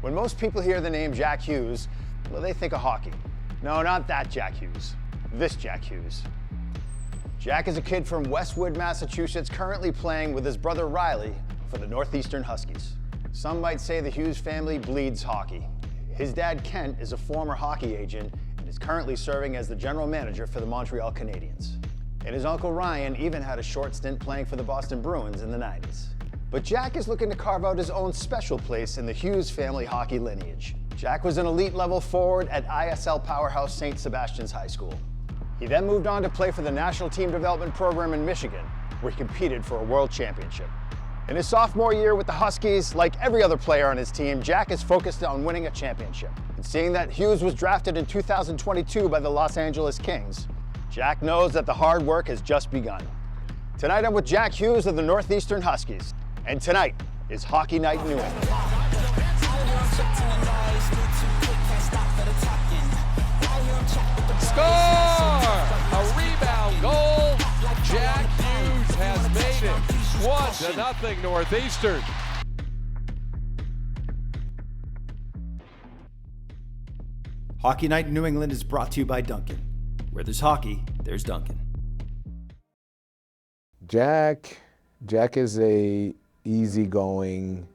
When most people hear the name Jack Hughes, well, they think of hockey. No, not that Jack Hughes. This Jack Hughes. Jack is a kid from Westwood, Massachusetts, currently playing with his brother Riley for the Northeastern Huskies. Some might say the Hughes family bleeds hockey. His dad, Kent, is a former hockey agent and is currently serving as the general manager for the Montreal Canadiens. And his uncle Ryan even had a short stint playing for the Boston Bruins in the 90s. But Jack is looking to carve out his own special place in the Hughes family hockey lineage. Jack was an elite level forward at ISL powerhouse St. Sebastian's High School. He then moved on to play for the National Team Development Program in Michigan, where he competed for a world championship. In his sophomore year with the Huskies, like every other player on his team, Jack is focused on winning a championship. And seeing that Hughes was drafted in 2022 by the Los Angeles Kings, Jack knows that the hard work has just begun. Tonight I'm with Jack Hughes of the Northeastern Huskies. And tonight is Hockey Night in New England. Score! A rebound goal. Jack Hughes has made it 1-0 Northeastern. Hockey Night in New England is brought to you by Duncan. Where there's hockey, there's Duncan. Jack is a easygoing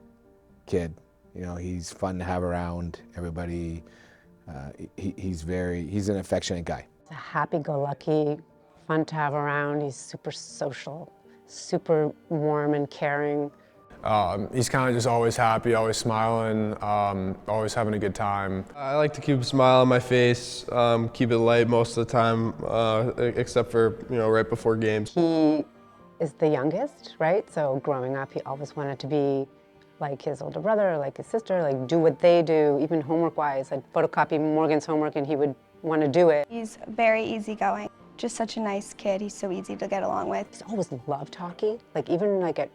kid. You know, he's fun to have around. Everybody, he's an affectionate guy. He's a happy-go-lucky, fun to have around. He's super social, super warm and caring. He's kind of just always happy, always smiling, always having a good time. I like to keep a smile on my face, keep it light most of the time, except for, right before games. He is the youngest, right? So growing up, he always wanted to be like his older brother, like his sister, like do what they do, even homework-wise. I'd photocopy Morgan's homework and he would want to do it. He's very easygoing, just such a nice kid. He's so easy to get along with. He's always loved hockey. Like even like at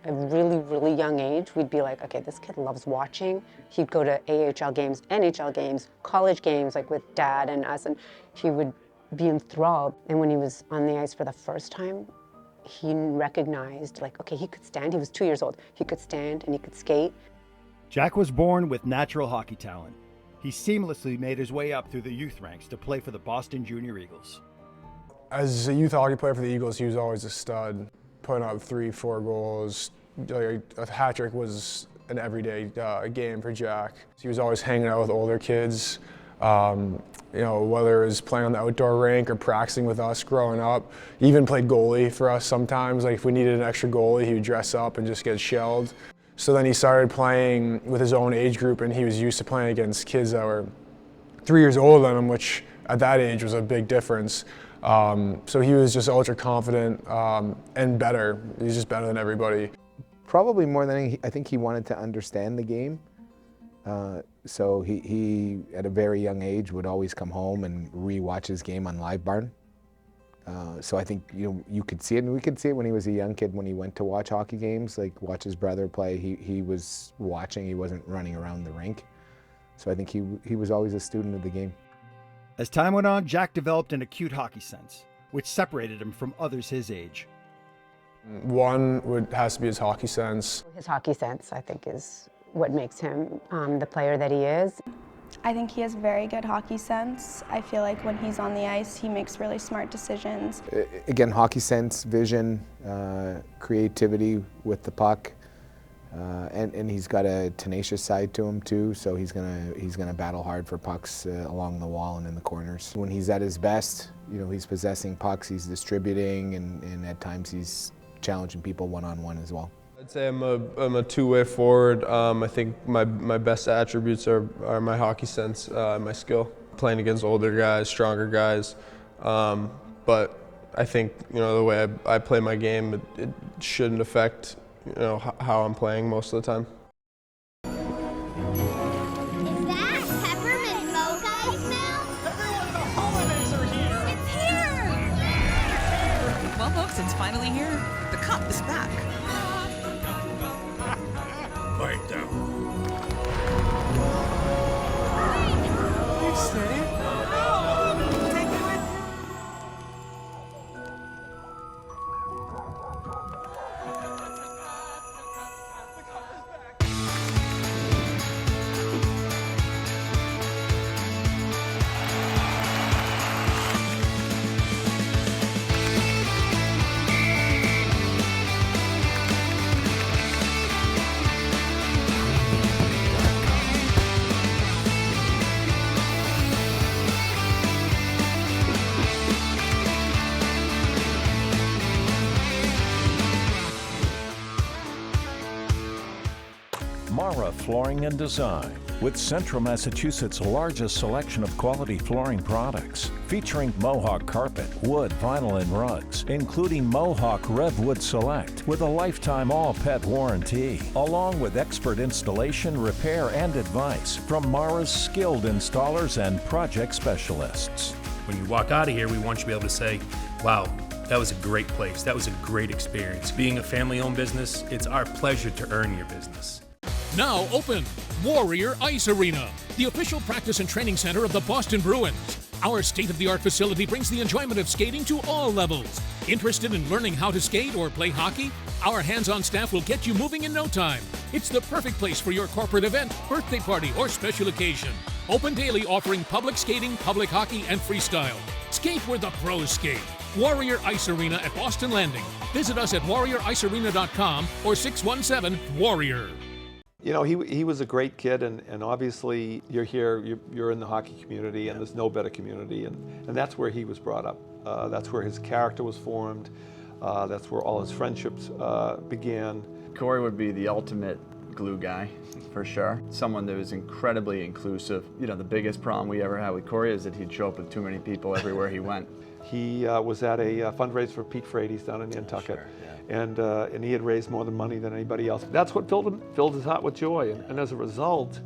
a really, really young age, we'd be like, okay, this kid loves watching. He'd go to AHL games, NHL games, college games, like with Dad and us, and he would be enthralled. And when he was on the ice for the first time, he recognized, like, okay, he could stand. He was 2 years old. He could stand and he could skate. Jack was born with natural hockey talent. He seamlessly made his way up through the youth ranks to play for the Boston Junior Eagles. As a youth hockey player for the Eagles, he was always a stud, putting up 3-4 goals. A hat trick was an everyday game for Jack. He was always hanging out with older kids. Whether it was playing on the outdoor rink or practicing with us growing up. He even played goalie for us sometimes. Like if we needed an extra goalie, he would dress up and just get shelled. So then he started playing with his own age group, and he was used to playing against kids that were 3 years older than him, which at that age was a big difference. So he was just ultra confident and better. He's just better than everybody. Probably more than anything, I think he wanted to understand the game. So he, at a very young age, would always come home and re-watch his game on Live Barn. So I think you could see it, and we could see it when he was a young kid, when he went to watch hockey games, like watch his brother play. He was watching, he wasn't running around the rink. So I think he was always a student of the game. As time went on, Jack developed an acute hockey sense, which separated him from others his age. One has to be his hockey sense. His hockey sense, I think, is what makes him the player that he is. I think he has very good hockey sense. I feel like when he's on the ice, he makes really smart decisions. Again, hockey sense, vision, creativity with the puck, and he's got a tenacious side to him too. So he's gonna battle hard for pucks along the wall and in the corners. When he's at his best, he's possessing pucks, he's distributing, and at times he's challenging people one-on-one as well. I'd say I'm a two-way forward. I think my best attributes are my hockey sense, my skill. Playing against older guys, stronger guys. But I think, the way I play my game, it shouldn't affect, how I'm playing most of the time. Is that peppermint mocha I smell? Everyone, the holidays are here! It's here! Well, folks, it's finally here. The cup is back. Bite down. of flooring and design with Central Massachusetts' largest selection of quality flooring products, featuring Mohawk carpet, wood, vinyl, and rugs, including Mohawk Revwood Select with a lifetime all-pet warranty, along with expert installation, repair, and advice from Mara's skilled installers and project specialists. When you walk out of here, we want you to be able to say, wow, that was a great place. That was a great experience. Being a family-owned business, it's our pleasure to earn your business. Now open, Warrior Ice Arena, the official practice and training center of the Boston Bruins. Our state-of-the-art facility brings the enjoyment of skating to all levels. Interested in learning how to skate or play hockey? Our hands-on staff will get you moving in no time. It's the perfect place for your corporate event, birthday party, or special occasion. Open daily, offering public skating, public hockey, and freestyle. Skate where the pros skate. Warrior Ice Arena at Boston Landing. Visit us at warrioricearena.com or 617-WARRIOR. You know, he was a great kid, and obviously you're here, you're in the hockey community, and there's no better community, and that's where he was brought up. That's where his character was formed. That's where all his friendships began. Corey would be the ultimate glue guy, for sure. Someone that was incredibly inclusive. You know, the biggest problem we ever had with Corey is that he'd show up with too many people everywhere he went. He was at a fundraiser for Pete Frates down in Nantucket, and he had raised more money than anybody else. That's what filled his heart with joy, and as a result,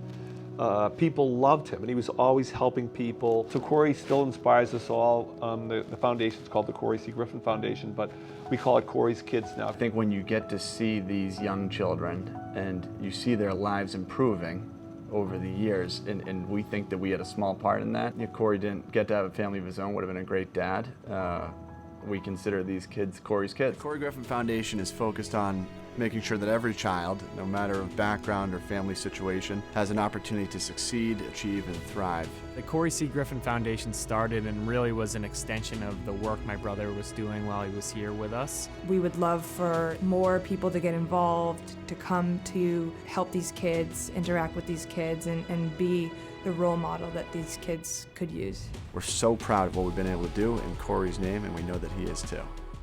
people loved him, and he was always helping people. So Corey still inspires us all. The foundation is called the Corey C. Griffin Foundation, but we call it Corey's Kids now. I think when you get to see these young children and you see their lives improving over the years, and we think that we had a small part in that. You know, Corey didn't get to have a family of his own, would have been a great dad. We consider these kids Corey's kids. The Corey Griffin Foundation is focused on making sure that every child, no matter of background or family situation, has an opportunity to succeed, achieve, and thrive. The Corey C. Griffin Foundation started and really was an extension of the work my brother was doing while he was here with us. We would love for more people to get involved, to come to help these kids, interact with these kids, and be the role model that these kids could use. We're so proud of what we've been able to do in Corey's name, and we know that he is too.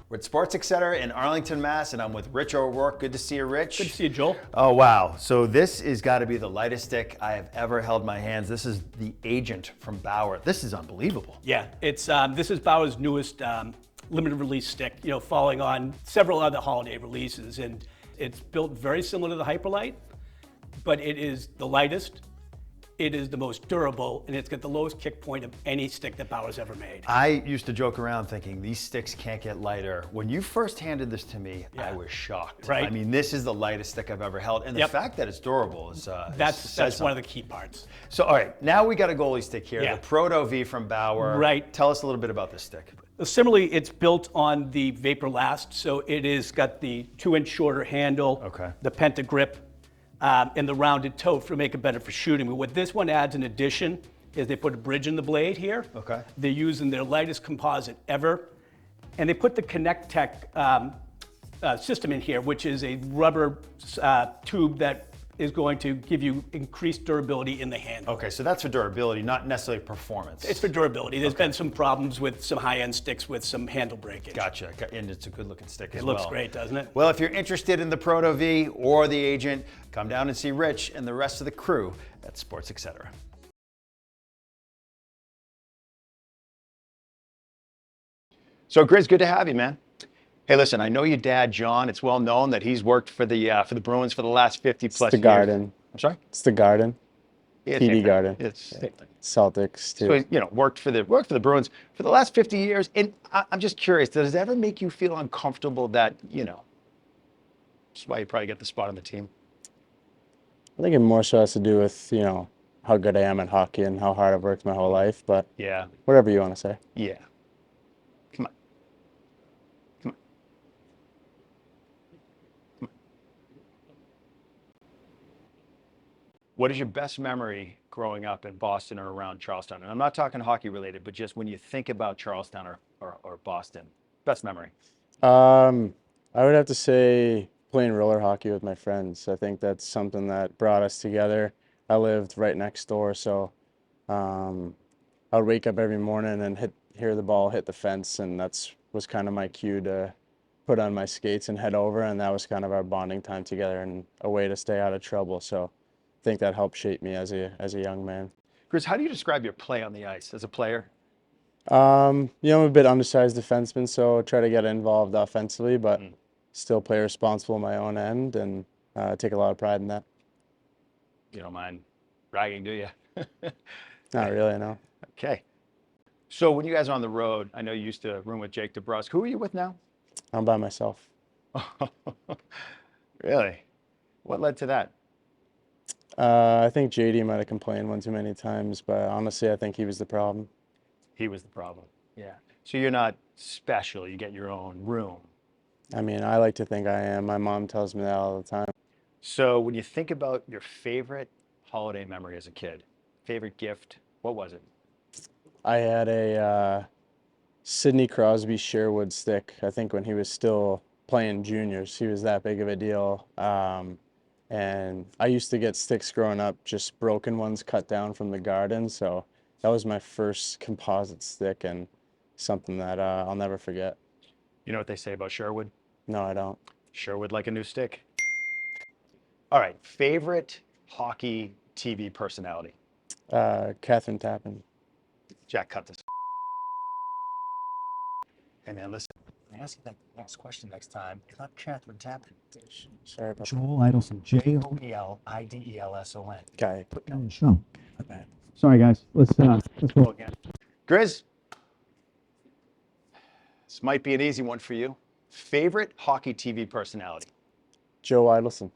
We're at Sports Etc. in Arlington, Mass, and I'm with Rich O'Rourke. Good to see you, Rich. Good to see you, Joel. Oh, wow. So this has got to be the lightest stick I have ever held in my hands. This is the Agent from Bauer. This is unbelievable. Yeah, it's this is Bauer's newest limited release stick, you know, following on several other holiday releases, and it's built very similar to the Hyperlight, but it is the lightest. It is the most durable, and it's got the lowest kick point of any stick that Bauer's ever made. I used to joke around thinking these sticks can't get lighter. When you first handed this to me, I was shocked. Right. I mean, this is the lightest stick I've ever held, and the fact that it's durable is that's one of the key parts. So, all right, now we got a goalie stick here, Yeah. the Proto V from Bauer. Right. Tell us a little bit about this stick. Similarly, it's built on the Vapor Last, so it is got the 2-inch shorter handle, the Penta grip, and the rounded toe to make it better for shooting. But what this one adds in addition is they put a bridge in the blade here. Okay. They're using their lightest composite ever. And they put the Connect Tech system in here, which is a rubber tube that is going to give you increased durability in the handle. Okay, so that's for durability, not necessarily performance. It's for durability. There's been some problems with some high-end sticks with some handle breakage. Gotcha, and it's a good-looking stick as It well. looks great, doesn't it? Well, if you're interested in the Proto V or the Agent, come down and see Rich and the rest of the crew at Sports Etc. So, Grizz, good to have you, man. Hey, listen, I know your dad, John. It's well known that he's worked for the Bruins for the last 50 plus years. It's the Garden. I'm sorry? It's the Garden. Yeah, TD Garden. It's Celtics too. So, you know, worked for the Bruins for the last 50 years. And I'm just curious, does it ever make you feel uncomfortable that, you know, that's why you probably get the spot on the team? I think it more so has to do with, you know, how good I am at hockey and how hard I've worked my whole life. But yeah, whatever you want to say. Yeah. Come on. Come on. Come on. What is your best memory growing up in Boston or around Charlestown? And I'm not talking hockey related, but just when you think about Charlestown or Boston, best memory. I would have to say playing roller hockey with my friends. I think that's something that brought us together. I lived right next door, so I would wake up every morning and hear the ball hit the fence, and was kind of my cue to put on my skates and head over, and that was kind of our bonding time together and a way to stay out of trouble. So think that helped shape me as a young man. Chris, how do you describe your play on the ice as a player? I'm a bit undersized defenseman, so I try to get involved offensively, but still play responsible on my own end and take a lot of pride in that. You don't mind bragging, do you? Not really, no. Okay. So when you guys are on the road, I know you used to room with Jake DeBrusk. Who are you with now? I'm by myself. Really? What led to that? I think JD might have complained one too many times, but honestly, I think he was the problem. He was the problem. Yeah. So you're not special. You get your own room. I mean, I like to think I am. My mom tells me that all the time. So when you think about your favorite holiday memory as a kid, favorite gift, what was it? I had a Sidney Crosby Sherwood stick, I think when he was still playing juniors. He was that big of a deal. And I used to get sticks growing up, just broken ones cut down from the garden. So that was my first composite stick and something that I'll never forget. You know what they say about Sherwood? No, I don't. Sherwood like a new stick. All right, favorite hockey TV personality? Catherine Tappan. Jack, cut this. Hey man, listen. I ask you that next question next time. It's not Catherine Tappan. Sorry about Joel Idelson. Joelidelsson. Okay. Put down the show. Not bad. Sorry guys. Let's go again. Grizz, this might be an easy one for you. Favorite hockey TV personality? Joe Idelson.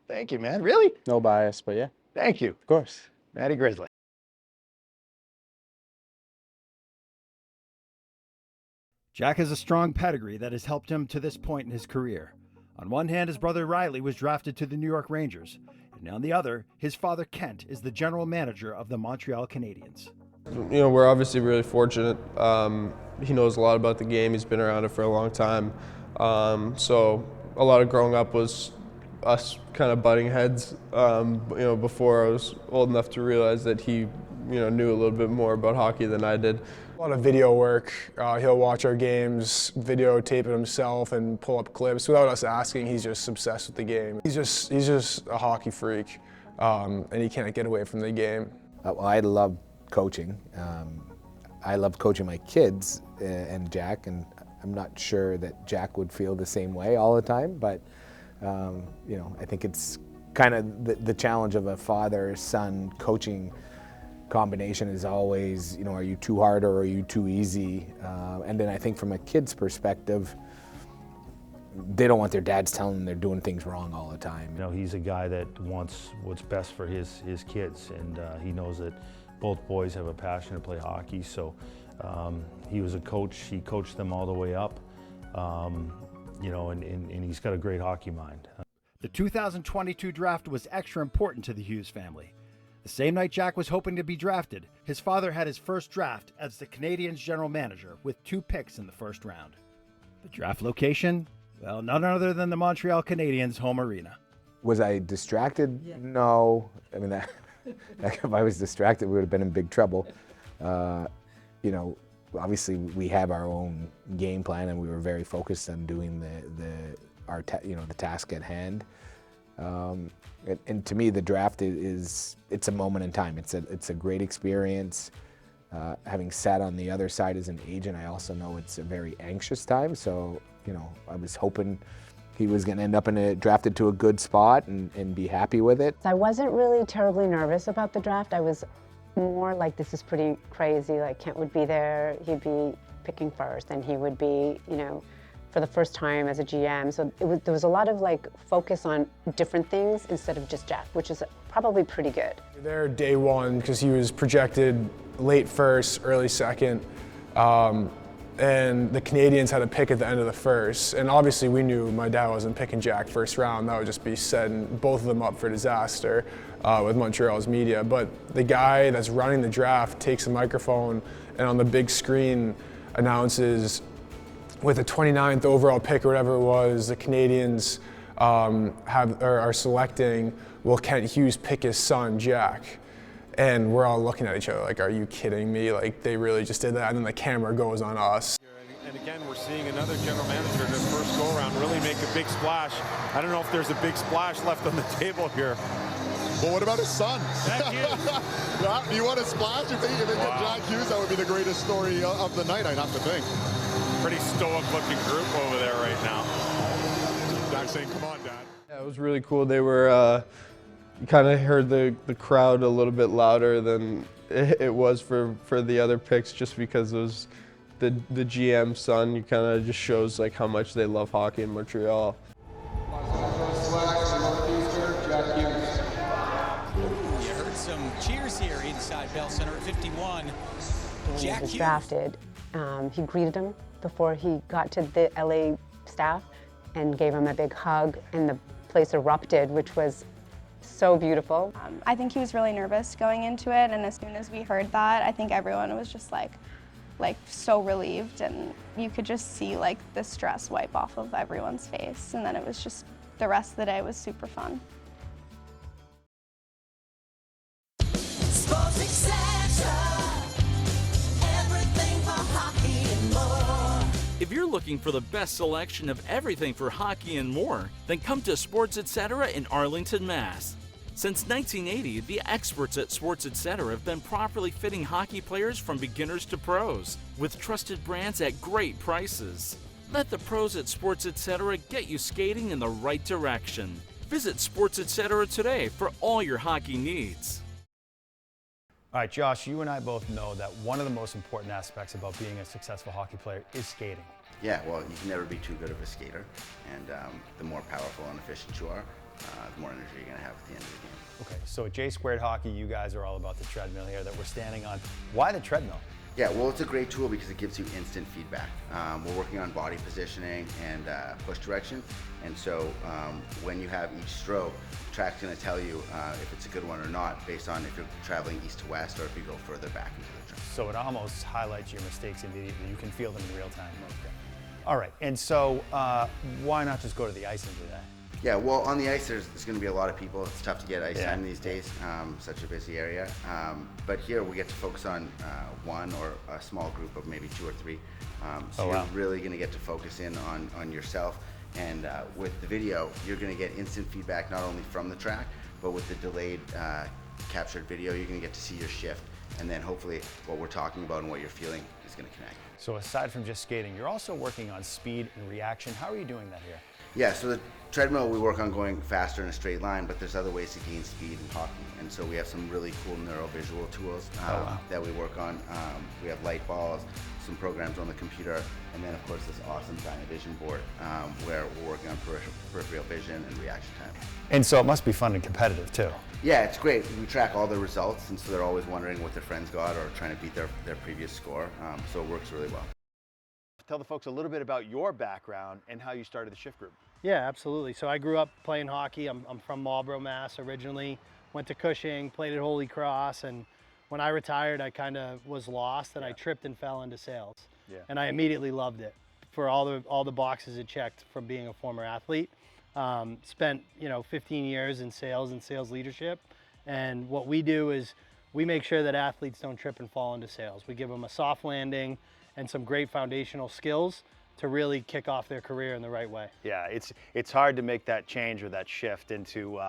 Thank you, man. Really? No bias, but yeah. Thank you. Of course. Matty Grizzly. Jack has a strong pedigree that has helped him to this point in his career. On one hand, his brother Riley was drafted to the New York Rangers, and on the other, his father Kent is the general manager of the Montreal Canadiens. You know, we're obviously really fortunate. He knows a lot about the game. He's been around it for a long time. So a lot of growing up was us kind of butting heads. Before I was old enough to realize that he, knew a little bit more about hockey than I did. A lot of video work. He'll watch our games, videotape it himself, and pull up clips without us asking. He's just obsessed with the game. He's just a hockey freak, and he can't get away from the game. Well, I love coaching. I love coaching my kids and Jack, and I'm not sure that Jack would feel the same way all the time, but I think it's kind of the challenge of a father-son coaching combination is always, are you too hard or are you too easy? And then I think from a kid's perspective, they don't want their dads telling them they're doing things wrong all the time. He's a guy that wants what's best for his kids, and he knows that both boys have a passion to play hockey. So he was a coach. He coached them all the way up, and he's got a great hockey mind. The 2022 draft was extra important to the Hughes family. The same night Jack was hoping to be drafted, his father had his first draft as the Canadiens general manager with 2 picks in the first round. The draft location? Well, none other than the Montreal Canadiens' home arena. Was I distracted? Yeah. No. I mean, if I was distracted, we would have been in big trouble. Obviously we have our own game plan, and we were very focused on doing the task at hand. And to me, the draft it's a moment in time. It's a great experience. Having sat on the other side as an agent, I also know it's a very anxious time. So, I was hoping he was going to end up drafted to a good spot and be happy with it. I wasn't really terribly nervous about the draft. I was more like, this is pretty crazy. Like, Kent would be there. He'd be picking first, and he would be, for the first time as a GM. So there was a lot of focus on different things instead of just Jack, which is probably pretty good. We were there day one because he was projected late first, early second. And the Canadiens had a pick at the end of the first. And obviously we knew my dad wasn't picking Jack first round. That would just be setting both of them up for disaster with Montreal's media. But the guy that's running the draft takes a microphone and on the big screen announces, with the 29th overall pick or whatever it was, the Canadiens are selecting, will Kent Hughes pick his son, Jack? And we're all looking at each other like, are you kidding me? Like, they really just did that, and then the camera goes on us. And again, we're seeing another general manager in his first go-around really make a big splash. I don't know if there's a big splash left on the table here. Well, what about his son? Jack Hughes. You want to splash? If they get Jack Hughes, that would be the greatest story of the night, I'd have to think. Pretty stoic-looking group over there right now. Jack saying, come on, Dad. Yeah, it was really cool. They were, you kind of heard the crowd a little bit louder than it was for the other picks, just because it was the GM's son. You kind of just shows like how much they love hockey in Montreal. Jack Hughes. You heard some cheers here inside Bell Center at 51. Jack He was Hughes. drafted. He greeted him before he got to the LA staff and gave him a big hug, and the place erupted, which was so beautiful. I think he was really nervous going into it, and as soon as we heard that, I think everyone was just like so relieved, and you could just see like the stress wipe off of everyone's face, and then it was just, the rest of the day was super fun. If you're looking for the best selection of everything for hockey and more, then come to Sports Etc. in Arlington, Mass. Since 1980, the experts at Sports Etc. have been properly fitting hockey players from beginners to pros, with trusted brands at great prices. Let the pros at Sports Etc. get you skating in the right direction. Visit Sports Etc. today for all your hockey needs. All right, Josh, you and I both know that one of the most important aspects about being a successful hockey player is skating. Yeah, well, you can never be too good of a skater, and the more powerful and efficient you are, the more energy you're going to have at the end of the game. Okay, so at J Squared Hockey, you guys are all about the treadmill here that we're standing on. Why the treadmill? Yeah, well, it's a great tool because it gives you instant feedback. We're working on body positioning and push direction, and so when you have each stroke, the track's going to tell you if it's a good one or not based on if you're traveling east to west or if you go further back into the track. So it almost highlights your mistakes immediately. You can feel them in real time. Okay. All right, and so why not just go to the ice and do that? Yeah, well, on the ice, there's going to be a lot of people. It's tough to get ice time these days, such a busy area. But here we get to focus on one or a small group of maybe 2 or 3. So you're really going to get to focus in on yourself. And with the video, you're going to get instant feedback not only from the track, but with the delayed captured video, you're going to get to see your shift. And then hopefully what we're talking about and what you're feeling is going to connect. So aside from just skating, you're also working on speed and reaction. How are you doing that here? Yeah, so the treadmill, we work on going faster in a straight line, but there's other ways to gain speed in hockey. And so we have some really cool neurovisual tools that we work on. We have light balls, some programs on the computer, and then of course this awesome Dynavision board where we're working on peripheral vision and reaction time. And so it must be fun and competitive too. Yeah, it's great. We track all the results, and so they're always wondering what their friends got or trying to beat their previous score. So it works really well. Tell the folks a little bit about your background and how you started the shift group. Yeah, absolutely. So I grew up playing hockey. I'm from Marlborough, Mass. originally. Went to Cushing, played at Holy Cross, and when I retired, I kind of was lost, and I tripped and fell into sales. Yeah. And I immediately loved it for all the boxes it checked from being a former athlete. Spent 15 years in sales and sales leadership, and what we do is we make sure that athletes don't trip and fall into sales. We give them a soft landing and some great foundational skills to really kick off their career in the right way. Yeah, it's hard to make that change or that shift into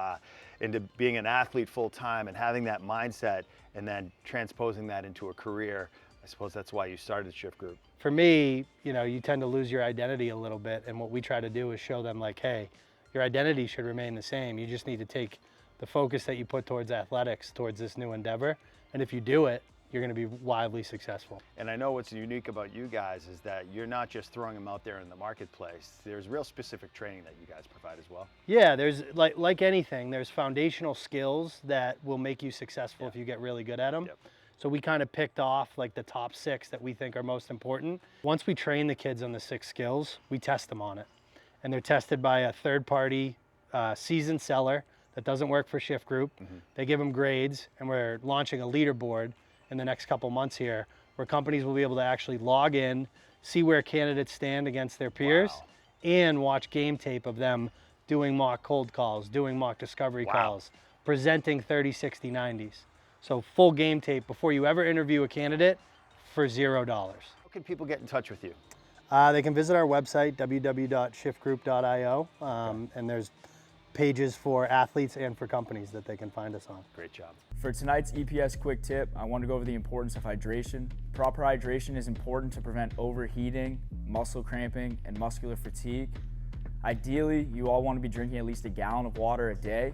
being an athlete full time and having that mindset and then transposing that into a career. I suppose that's why you started the shift group. For me, you tend to lose your identity a little bit, and what we try to do is show them like, hey, your identity should remain the same. You just need to take the focus that you put towards athletics, towards this new endeavor, and if you do it, you're going to be wildly successful. And I know what's unique about you guys is that you're not just throwing them out there in the marketplace. There's real specific training that you guys provide as well. Yeah, there's like anything, there's foundational skills that will make you successful if you get really good at them. Yep. So we kind of picked off like the top 6 that we think are most important. Once we train the kids on the 6 skills, we test them on it. And they're tested by a third-party seasoned seller that doesn't work for shift group. They give them grades, and we're launching a leaderboard in the next couple months here, where companies will be able to actually log in, see where candidates stand against their peers, and watch game tape of them doing mock cold calls, doing mock discovery calls, presenting 30, 60, 90s. So full game tape before you ever interview a candidate for $0. How can people get in touch with you? They can visit our website, www.shiftgroup.io, and there's pages for athletes and for companies that they can find us on. Great job. For tonight's EPS quick tip, I want to go over the importance of hydration. Proper hydration is important to prevent overheating, muscle cramping, and muscular fatigue. Ideally, you all want to be drinking at least a gallon of water a day,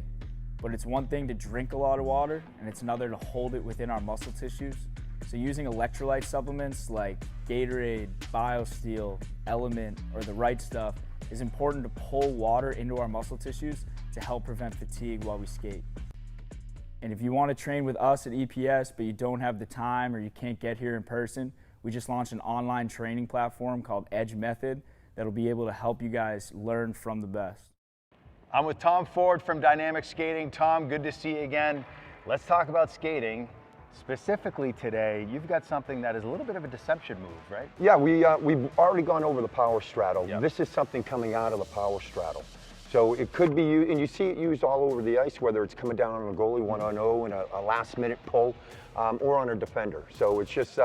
but it's one thing to drink a lot of water, and it's another to hold it within our muscle tissues. So using electrolyte supplements like Gatorade, BioSteel, Element, or the Right Stuff is important to pull water into our muscle tissues to help prevent fatigue while we skate. And if you want to train with us at EPS, but you don't have the time or you can't get here in person, we just launched an online training platform called Edge Method that'll be able to help you guys learn from the best. I'm with Tom Ford from Dynamic Skating. Tom, good to see you again. Let's talk about skating. Specifically today, you've got something that is a little bit of a deception move, right? Yeah, we've already gone over the power straddle. Yep. This is something coming out of the power straddle. So it could be used, and you see it used all over the ice, whether it's coming down on a goalie 1-on-0 and a last-minute pull, or on a defender. So it's just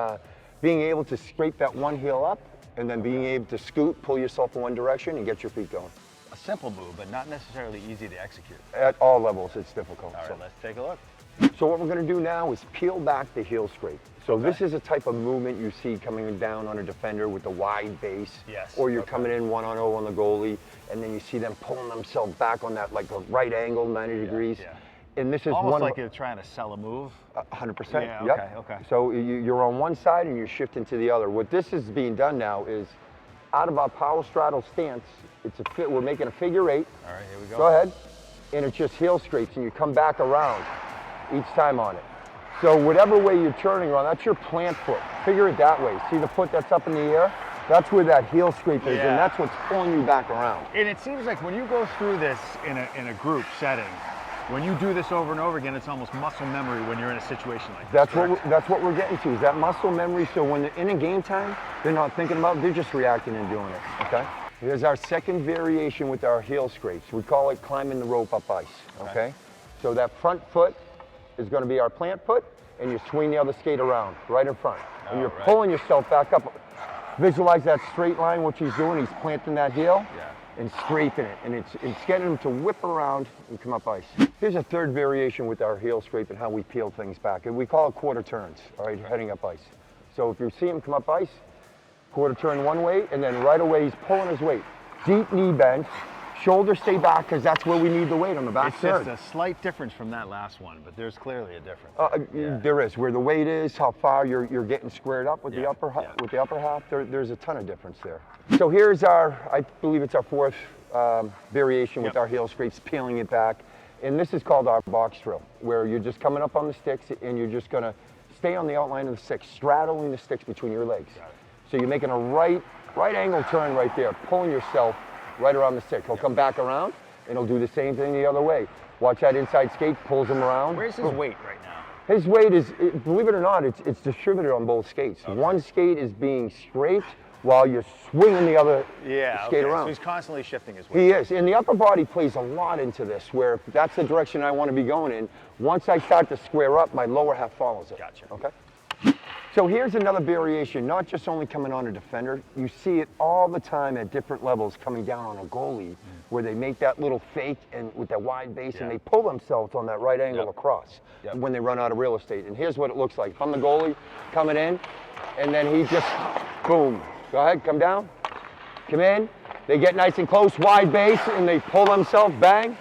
being able to scrape that one heel up, and then being able to scoot, pull yourself in one direction, and get your feet going. A simple move, but not necessarily easy to execute. At all levels, it's difficult. All right, let's take a look. So what we're going to do now is peel back the heel scrape. So this is a type of movement you see coming down on a defender with the wide base. Yes. Or you're coming in 1-on-0 on the goalie, and then you see them pulling themselves back on that like a right angle, 90 degrees. Yeah. And this is almost one like you're trying to sell a move. 100%. Yeah, yep. okay. So you're on one side and you're shifting to the other. What this is being done now is out of our power straddle stance, we're making a figure 8. All right, here we go. Go ahead. And it's just heel scrapes, and you come back around each time on it. So whatever way you're turning around, that's your plant foot. Figure it that way. See the foot that's up in the air? That's where that heel scrape is, and that's what's pulling you back around. And it seems like when you go through this in a group setting, when you do this over and over again, it's almost muscle memory when you're in a situation like this. That's what we're getting to, is that muscle memory. So when they're in a game time, they're not thinking about it, they're just reacting and doing it, okay? Here's our second variation with our heel scrapes. We call it climbing the rope up ice, okay? So that front foot is going to be our plant foot, and you swing the other skate around right in front. And you're pulling yourself back up. Visualize that straight line, what he's doing. He's planting that heel and scraping it. And it's getting him to whip around and come up ice. Here's a third variation with our heel scrape and how we peel things back. And we call it quarter turns, all right, heading up ice. So if you see him come up ice, quarter turn one way, and then right away he's pulling his weight. Deep knee bend. Shoulders stay back because that's where we need the weight on the back third. It's just a slight difference from that last one, but there's clearly a difference. There is. Where the weight is, how far you're getting squared up with the upper half. There's a ton of difference there. So here's I believe it's our fourth variation with our heel scrapes, peeling it back. And this is called our box drill, where you're just coming up on the sticks and you're just going to stay on the outline of the sticks, straddling the sticks between your legs. So you're making a right angle turn right there, pulling yourself right around the stick. He'll come back around, and he'll do the same thing the other way. Watch that inside skate, pulls him around. Where's his weight right now? His weight is, believe it or not, it's distributed on both skates. One skate is being scraped while you're swinging the other skate around. So he's constantly shifting his weight. He is, and the upper body plays a lot into this, where if that's the direction I want to be going in, once I start to square up, my lower half follows it. Gotcha. Okay? So here's another variation, not just only coming on a defender. You see it all the time at different levels coming down on a goalie, where they make that little fake and with that wide base, and they pull themselves on that right angle across when they run out of real estate. And here's what it looks like. If I'm the goalie coming in, and then he just, boom. Go ahead, come down, come in. They get nice and close, wide base, and they pull themselves, bang.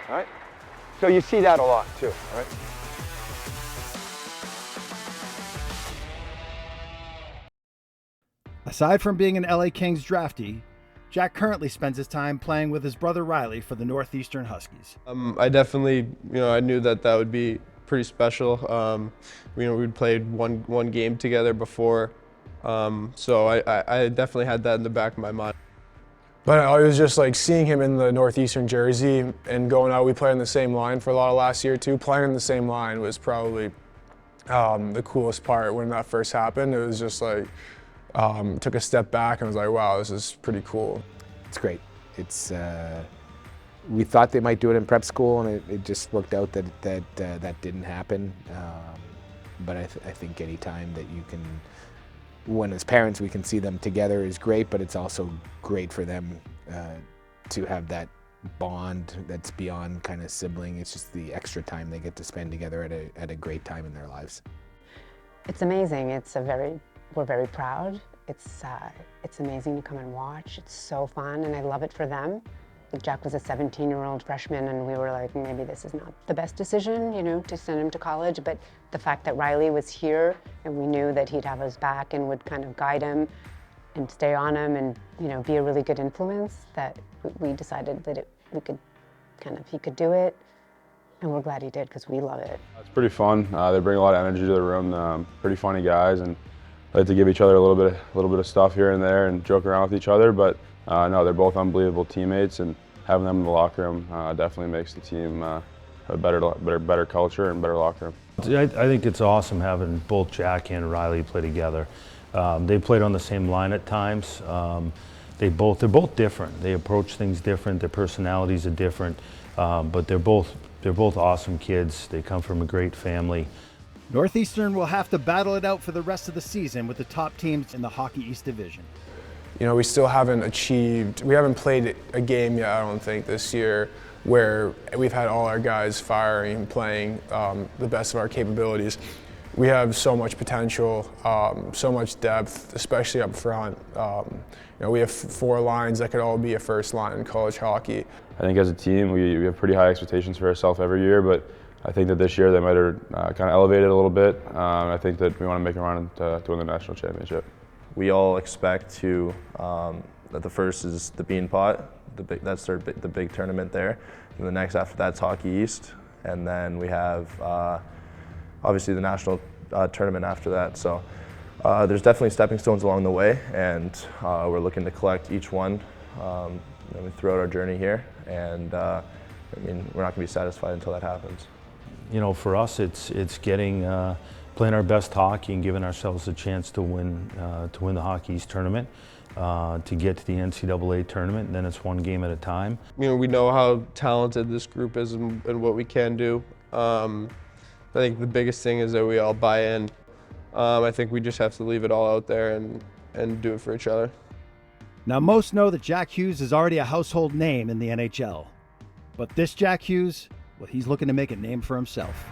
All right. So you see that a lot too, all right? Aside from being an LA Kings draftee, Jack currently spends his time playing with his brother Riley for the Northeastern Huskies. I definitely, I knew that would be pretty special. We'd played one game together before, so I definitely had that in the back of my mind. But I was just like seeing him in the Northeastern jersey and going out. We played in the same line for a lot of last year too. Playing in the same line was probably the coolest part when that first happened. It was just like, took a step back and was like, wow, this is pretty cool. It's great. It's we thought they might do it in prep school, and it just worked out that didn't happen. But I think any time that you can when as parents we can see them together is great, but it's also great for them to have that bond that's beyond kind of sibling. It's just the extra time they get to spend together at a great time in their lives. It's amazing. We're very proud. It's amazing to come and watch. It's so fun, and I love it for them. Jack was a 17-year-old freshman, and we were like, maybe this is not the best decision, you know, to send him to college. But the fact that Riley was here, and we knew that he'd have his back and would kind of guide him and stay on him, and you know, be a really good influence, that we decided that he could do it, and we're glad he did because we love it. It's pretty fun. They bring a lot of energy to the room. Pretty funny guys, and they like to give each other a little bit of stuff here and there and joke around with each other. But no, they're both unbelievable teammates, and having them in the locker room definitely makes the team a better culture and better locker room. I think it's awesome having both Jack and Riley play together. They played on the same line at times. They're both different. They approach things different. Their personalities are different, but they're both awesome kids. They come from a great family. Northeastern will have to battle it out for the rest of the season with the top teams in the Hockey East Division. You know, we haven't played a game yet, I don't think, this year where we've had all our guys firing and playing the best of our capabilities. We have so much potential, so much depth, especially up front. You know, we have 4 lines that could all be a first line in college hockey. I think as a team, we have pretty high expectations for ourselves every year, but I think that this year they might have kind of elevated a little bit. I think that we want to make a run to win the national championship. We all expect to that the first is the Bean Pot, that's the big tournament there, and the next after that's Hockey East, and then we have obviously the national tournament after that. So there's definitely stepping stones along the way, and we're looking to collect each one throughout our journey here. And I mean, we're not going to be satisfied until that happens. You know, for us, it's getting playing our best hockey and giving ourselves a chance to win the Hockey East tournament, to get to the NCAA tournament, and then it's one game at a time. You know, we know how talented this group is and what we can do. I think the biggest thing is that we all buy in. I think we just have to leave it all out there and do it for each other. Now, most know that Jack Hughes is already a household name in the NHL. But this Jack Hughes, well, he's looking to make a name for himself.